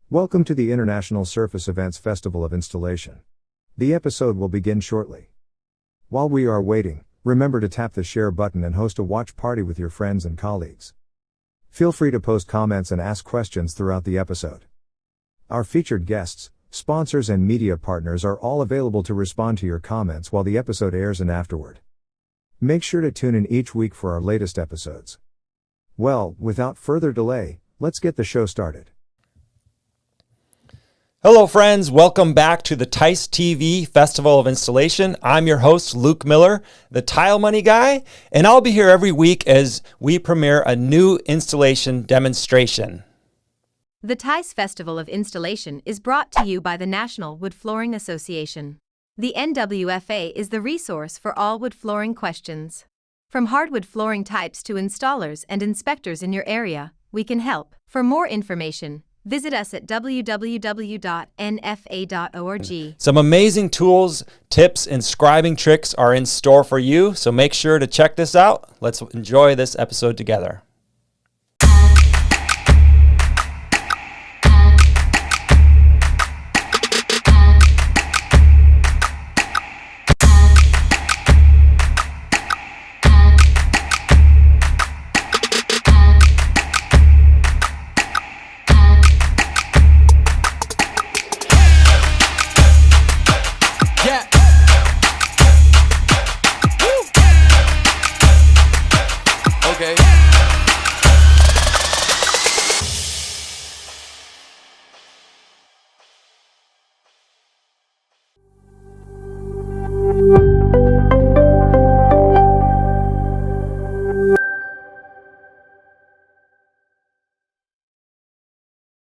Welcome to the International Surface Events Festival of Installation. The episode will begin shortly. While we are waiting, remember to tap the share button and host a watch party with your friends and colleagues. Feel free to post comments and ask questions throughout the episode. Our featured guests, sponsors and media partners are all available to respond to your comments while the episode airs and afterward. Make sure to tune in each week for our latest episodes. Well, without further delay, let's get the show started. Hello friends, welcome back to the TISE TV Festival of Installation. I'm your host, Luke Miller, the Tile Money Guy, and I'll be here every week as we premiere a new installation demonstration. The TISE Festival of Installation is brought to you by the National Wood Flooring Association. The NWFA is the resource for all wood flooring questions. From hardwood flooring types to installers and inspectors in your area, we can help. For more information, visit us at www.nfa.org. Some amazing tools, tips, and scribing tricks are in store for you, so make sure to check this out. Let's enjoy this episode together.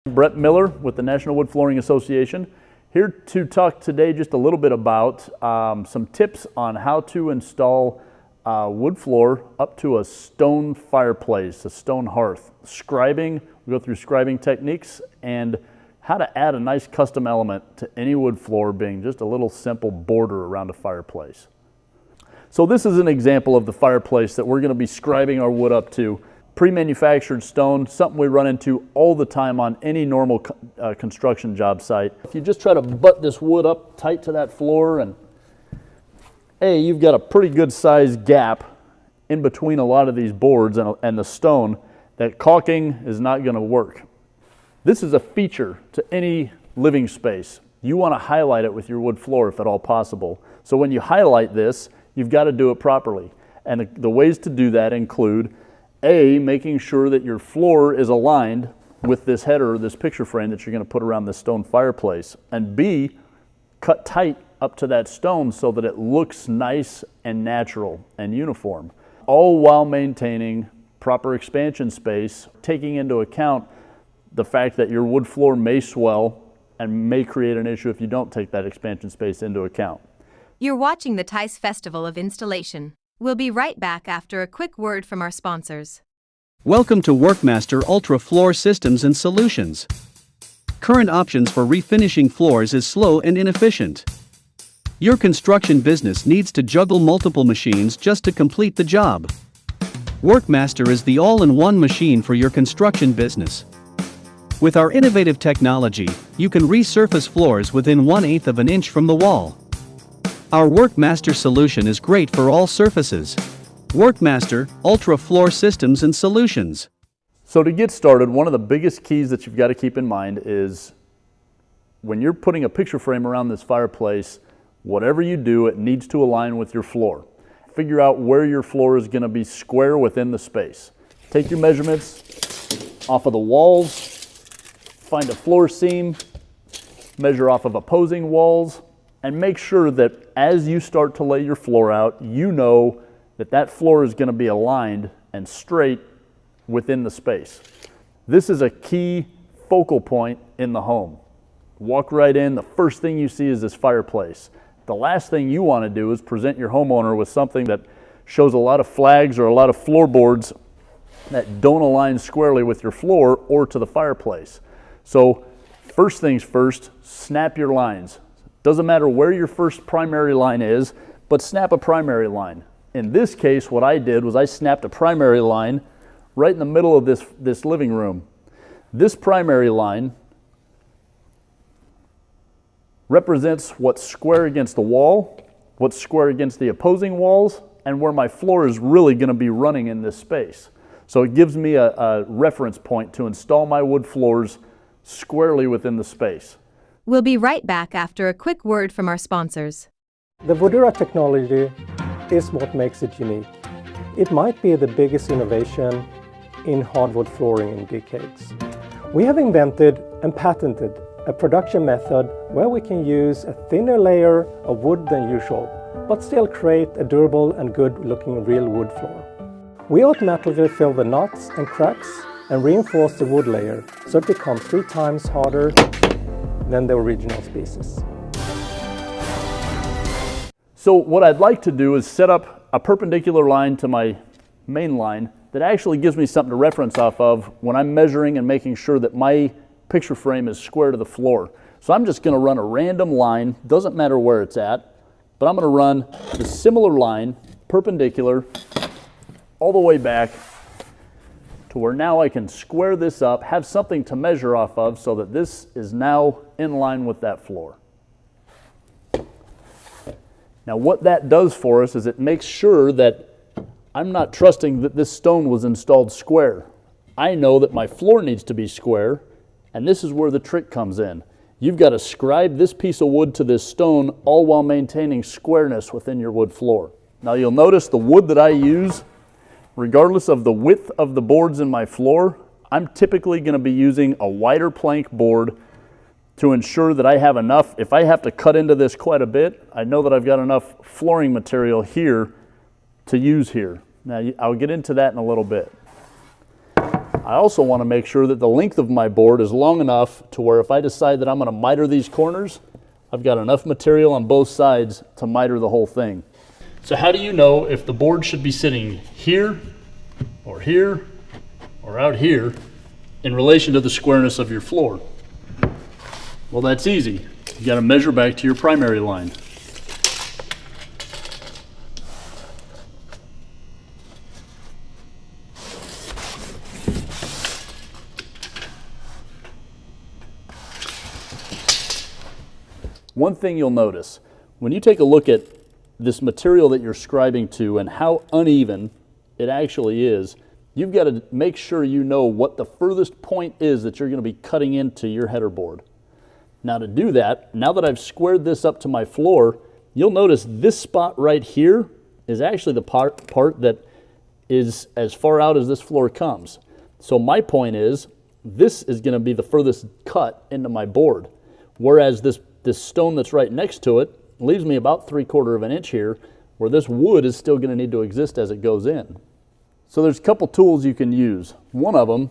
Brett Miller with the National Wood Flooring Association, here to talk today just a little bit about some tips on how to install wood floor up to a stone fireplace, a stone hearth. Scribing, we go through scribing techniques and how to add a nice custom element to any wood floor, being just a little simple border around a fireplace. So this is an example of the fireplace that we're going to be scribing our wood up to. Pre-manufactured stone, something we run into all the time on any normal construction job site. If you just try to butt this wood up tight to that floor, and hey, you've got a pretty good sized gap in between a lot of these boards and the stone, that caulking is not going to work. This is a feature to any living space. You want to highlight it with your wood floor if at all possible. So when you highlight this, you've got to do it properly. And the ways to do that include A, making sure that your floor is aligned with this header, this picture frame that you're going to put around this stone fireplace. And B, cut tight up to that stone so that it looks nice and natural and uniform, all while maintaining proper expansion space, taking into account the fact that your wood floor may swell and may create an issue if you don't take that expansion space into account. You're watching the TISE Festival of Installation. We'll be right back after a quick word from our sponsors. Welcome to Workmaster Ultra Floor Systems and Solutions. Current options for refinishing floors is slow and inefficient. Your construction business needs to juggle multiple machines just to complete the job. Workmaster is the all-in-one machine for your construction business. With our innovative technology, you can resurface floors within 1/8 of an inch from the wall. Our Workmaster solution is great for all surfaces. Workmaster Ultra Floor Systems and Solutions. So to get started, one of the biggest keys that you've got to keep in mind is when you're putting a picture frame around this fireplace, whatever you do, it needs to align with your floor. Figure out where your floor is going to be square within the space. Take your measurements off of the walls, find a floor seam, measure off of opposing walls, and make sure that as you start to lay your floor out, you know that that floor is going to be aligned and straight within the space. This is a key focal point in the home. Walk right in, the first thing you see is this fireplace. The last thing you want to do is present your homeowner with something that shows a lot of flags or a lot of floorboards that don't align squarely with your floor or to the fireplace. So first things first, snap your lines. Doesn't matter where your first primary line is, but snap a primary line. In this case, what I did was I snapped a primary line right in the middle of this living room. This primary line represents what's square against the wall, what's square against the opposing walls, and where my floor is really going to be running in this space. So it gives me a reference point to install my wood floors squarely within the space. We'll be right back after a quick word from our sponsors. The Woodura technology is what makes it unique. It might be the biggest innovation in hardwood flooring in decades. We have invented and patented a production method where we can use a thinner layer of wood than usual, but still create a durable and good-looking real wood floor. We automatically fill the knots and cracks and reinforce the wood layer so it becomes 3 times harder than the original species. So what I'd like to do is set up a perpendicular line to my main line that actually gives me something to reference off of when I'm measuring and making sure that my picture frame is square to the floor. So I'm just going to run a random line, doesn't matter where it's at, but I'm going to run the similar line, perpendicular, all the way back to where now I can square this up, have something to measure off of so that this is now in line with that floor. Now what that does for us is it makes sure that I'm not trusting that this stone was installed square. I know that my floor needs to be square, and this is where the trick comes in. You've got to scribe this piece of wood to this stone, all while maintaining squareness within your wood floor. Now you'll notice the wood that I use, regardless of the width of the boards in my floor, I'm typically going to be using a wider plank board to ensure that I have enough. If I have to cut into this quite a bit, I know that I've got enough flooring material here to use here. Now I'll get into that in a little bit. I also want to make sure that the length of my board is long enough to where if I decide that I'm going to miter these corners, I've got enough material on both sides to miter the whole thing. So how do you know if the board should be sitting here or out here in relation to the squareness of your floor? Well, that's easy. You got to measure back to your primary line. One thing you'll notice, when you take a look at this material that you're scribing to and how uneven it actually is, you've got to make sure you know what the furthest point is that you're going to be cutting into your header board. Now to do that, now that I've squared this up to my floor, you'll notice this spot right here is actually the part that is as far out as this floor comes. So my point is, this is going to be the furthest cut into my board, whereas this stone that's right next to it leaves me about 3/4 of an inch here, where this wood is still going to need to exist as it goes in. So there's a couple tools you can use. One of them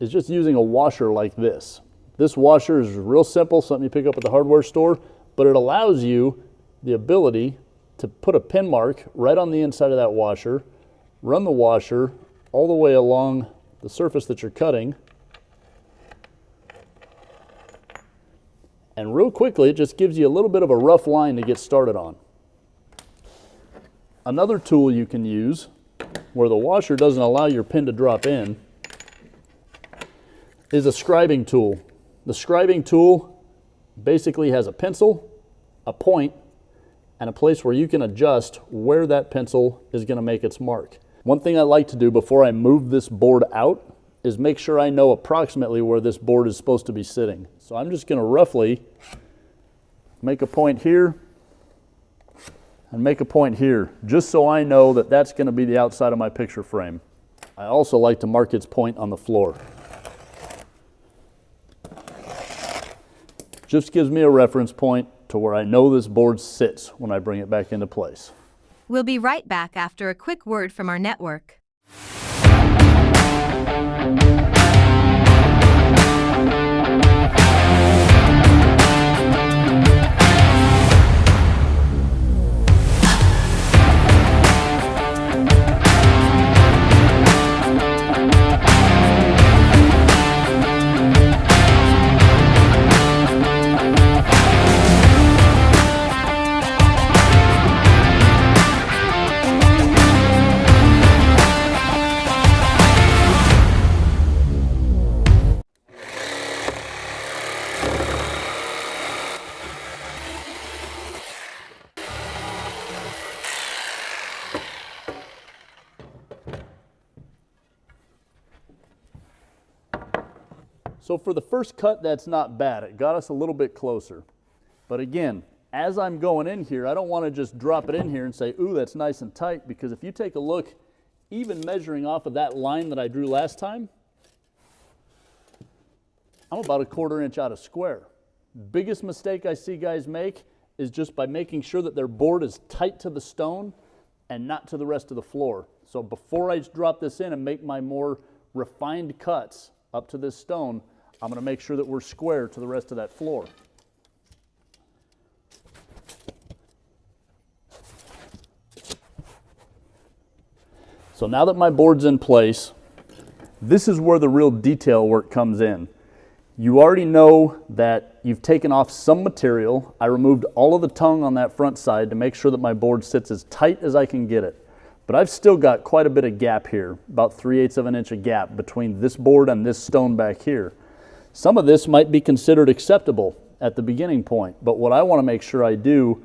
is just using a washer like this. This washer is real simple, something you pick up at the hardware store, but it allows you the ability to put a pin mark right on the inside of that washer, run the washer all the way along the surface that you're cutting, and real quickly, it just gives you a little bit of a rough line to get started on. Another tool you can use, where the washer doesn't allow your pin to drop in, is a scribing tool. The scribing tool basically has a pencil, a point, and a place where you can adjust where that pencil is going to make its mark. One thing I like to do before I move this board out is make sure I know approximately where this board is supposed to be sitting. So I'm just going to roughly make a point here and make a point here, just so I know that that's going to be the outside of my picture frame. I also like to mark its point on the floor. Just gives me a reference point to where I know this board sits when I bring it back into place. We'll be right back after a quick word from our network. So for the first cut, that's not bad. It got us a little bit closer. But again, as I'm going in here, I don't want to just drop it in here and say, ooh, that's nice and tight, because if you take a look, even measuring off of that line that I drew last time, I'm about 1/4 inch out of square. Biggest mistake I see guys make is just by making sure that their board is tight to the stone and not to the rest of the floor. So before I drop this in and make my more refined cuts up to this stone, I'm going to make sure that we're square to the rest of that floor. So now that my board's in place, this is where the real detail work comes in. You already know that you've taken off some material. I removed all of the tongue on that front side to make sure that my board sits as tight as I can get it. But I've still got quite a bit of gap here, about 3/8 of an inch of gap between this board and this stone back here. Some of this might be considered acceptable at the beginning point, but what I want to make sure I do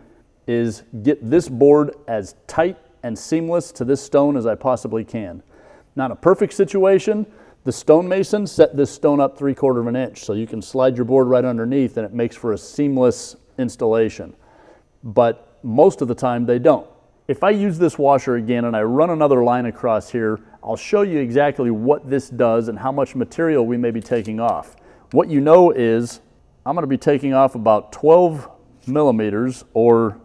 is get this board as tight and seamless to this stone as I possibly can. Not a perfect situation. The stonemason set this stone up 3/4 of an inch, so you can slide your board right underneath and it makes for a seamless installation. But most of the time they don't. If I use this washer again and I run another line across here, I'll show you exactly what this does and how much material we may be taking off. What you know is I'm going to be taking off about 12 millimeters or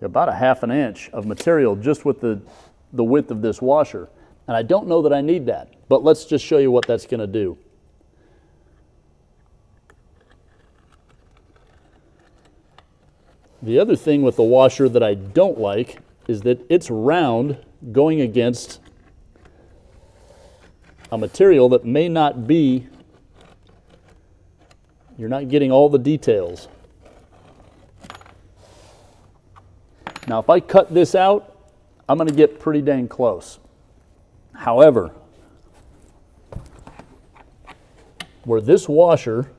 about 1/2 inch of material just with the width of this washer. And I don't know that I need that, but let's just show you what that's going to do. The other thing with the washer that I don't like is that it's round going against a material that may not be, you're not getting all the details. Now if I cut this out, I'm going to get pretty dang close. However, where this washer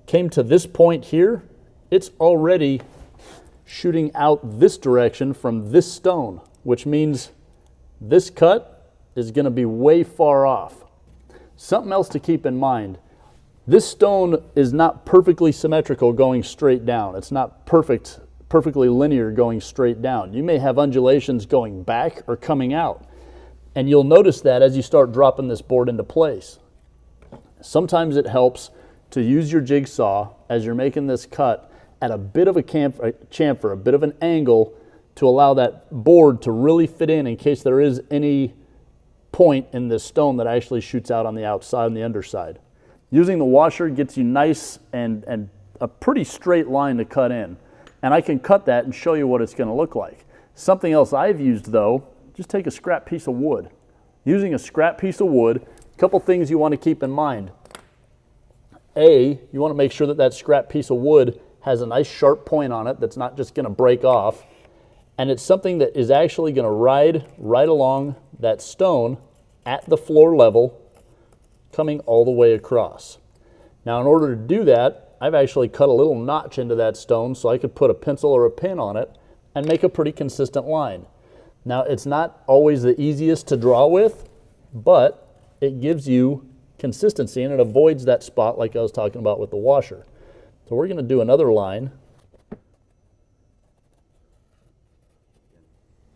came to this point here, it's already shooting out this direction from this stone, which means this cut is going to be way far off. Something else to keep in mind, this stone is not perfectly symmetrical going straight down. It's not perfectly linear going straight down. You may have undulations going back or coming out, and you'll notice that as you start dropping this board into place. Sometimes it helps to use your jigsaw as you're making this cut at a bit of a chamfer, a bit of an angle, to allow that board to really fit in case there is any point in this stone that actually shoots out on the outside and the underside. Using the washer gets you nice and a pretty straight line to cut in. And I can cut that and show you what it's going to look like. Something else I've used though, just take a scrap piece of wood. Using a scrap piece of wood, a couple things you want to keep in mind. A, you want to make sure that that scrap piece of wood has a nice sharp point on it that's not just going to break off. And it's something that is actually going to ride right along that stone at the floor level, coming all the way across. Now in order to do that, I've actually cut a little notch into that stone so I could put a pencil or a pin on it and make a pretty consistent line. Now it's not always the easiest to draw with, but it gives you consistency and it avoids that spot like I was talking about with the washer. So we're going to do another line.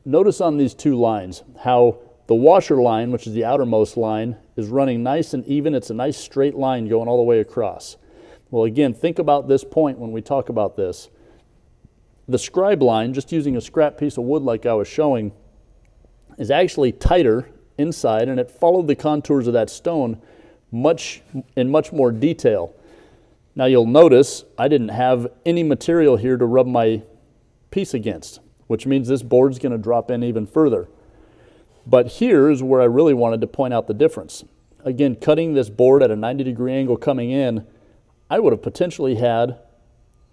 Notice on these two lines how the washer line, which is the outermost line, is running nice and even. It's a nice straight line going all the way across. Well, again, think about this point when we talk about this. The scribe line, just using a scrap piece of wood like I was showing, is actually tighter inside, and it followed the contours of that stone in much more detail. Now you'll notice I didn't have any material here to rub my piece against, which means this board's going to drop in even further. But here is where I really wanted to point out the difference. Again, cutting this board at a 90-degree angle coming in, I would have potentially had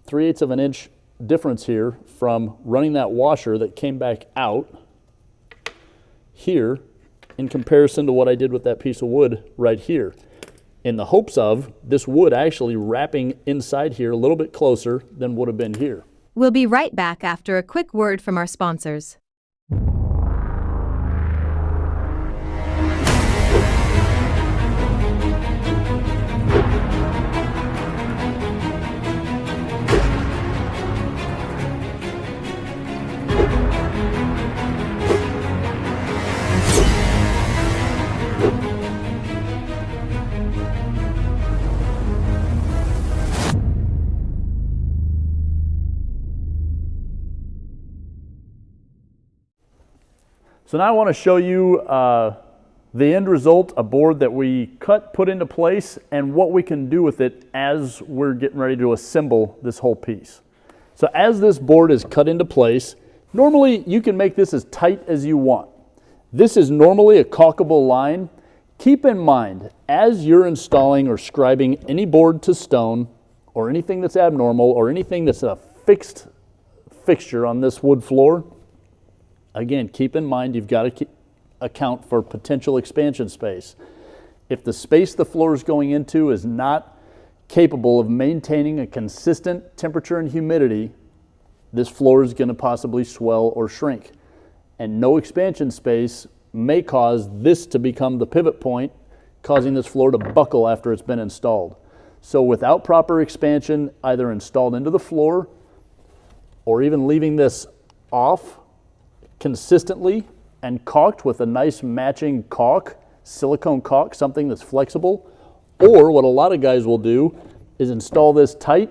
3/8 of an inch difference here from running that washer that came back out here in comparison to what I did with that piece of wood right here, in the hopes of this wood actually wrapping inside here a little bit closer than would have been here. We'll be right back after a quick word from our sponsors. So now I want to show you the end result, a board that we cut, put into place, and what we can do with it as we're getting ready to assemble this whole piece. So as this board is cut into place, normally you can make this as tight as you want. This is normally a caulkable line. Keep in mind, as you're installing or scribing any board to stone, or anything that's abnormal, or anything that's a fixed fixture on this wood floor, again, keep in mind you've got to account for potential expansion space. If the space the floor is going into is not capable of maintaining a consistent temperature and humidity, this floor is going to possibly swell or shrink. And no expansion space may cause this to become the pivot point, causing this floor to buckle after it's been installed. So without proper expansion either installed into the floor or even leaving this off consistently and caulked with a nice matching caulk, silicone caulk, something that's flexible, or what a lot of guys will do is install this tight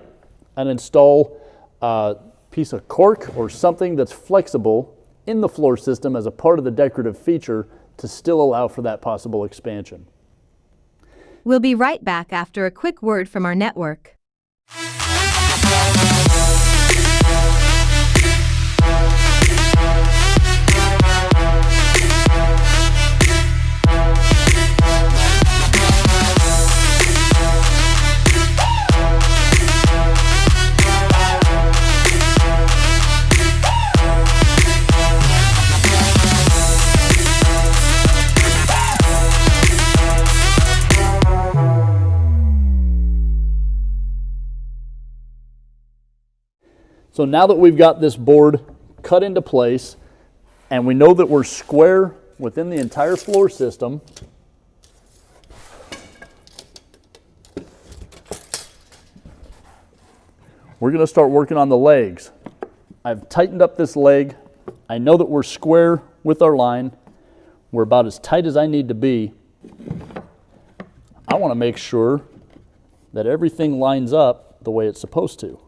and install a piece of cork or something that's flexible in the floor system as a part of the decorative feature to still allow for that possible expansion. We'll be right back after a quick word from our network. So now that we've got this board cut into place and we know that we're square within the entire floor system, we're going to start working on the legs. I've tightened up this leg. I know that we're square with our line. We're about as tight as I need to be. I want to make sure that everything lines up the way it's supposed to.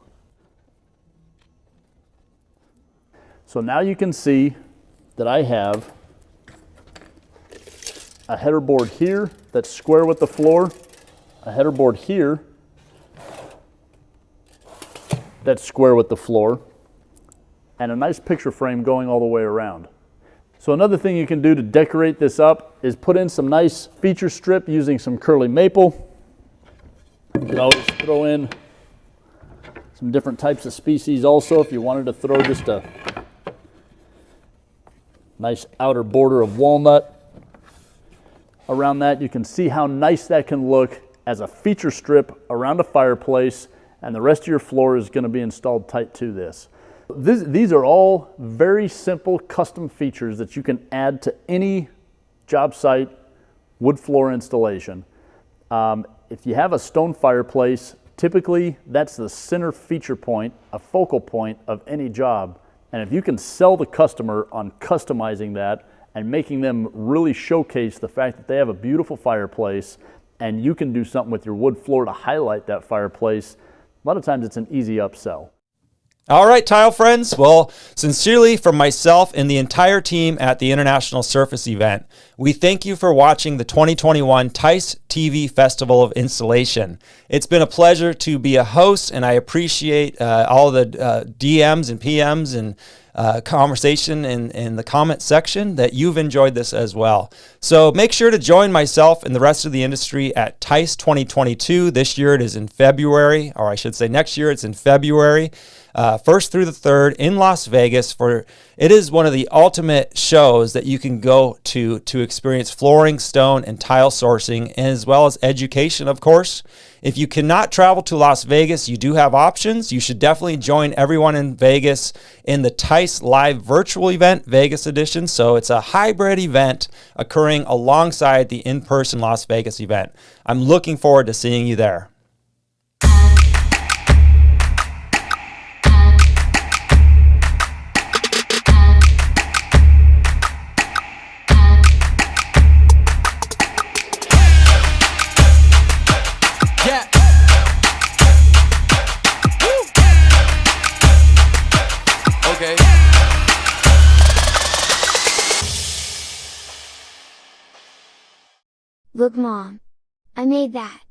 So now you can see that I have a header board here that's square with the floor, a header board here that's square with the floor, and a nice picture frame going all the way around. So another thing you can do to decorate this up is put in some nice feature strip using some curly maple. You can always throw in some different types of species also if you wanted to throw just a nice outer border of walnut around that. You can see how nice that can look as a feature strip around a fireplace, and the rest of your floor is going to be installed tight to this. These are all very simple custom features that you can add to any job site wood floor installation. If you have a stone fireplace, typically that's the center feature point, a focal point of any job. And if you can sell the customer on customizing that and making them really showcase the fact that they have a beautiful fireplace and you can do something with your wood floor to highlight that fireplace, a lot of times it's an easy upsell. All right, tile friends. Well, sincerely from myself and the entire team at the International Surface event, we thank you for watching the 2021 TISE TV Festival of Installation. It's been a pleasure to be a host, and I appreciate all the DMs and PMs and conversation in the comment section that you've enjoyed this as well. So make sure to join myself and the rest of the industry at TISE 2022. This year it is in February, or I should say next year it's in February. 1st through the 3rd in Las Vegas. It is one of the ultimate shows that you can go to experience flooring, stone, and tile sourcing, as well as education, of course. If you cannot travel to Las Vegas, you do have options. You should definitely join everyone in Vegas in the TISE Live Virtual Event, Vegas Edition. So it's a hybrid event occurring alongside the in-person Las Vegas event. I'm looking forward to seeing you there. Look mom! I made that!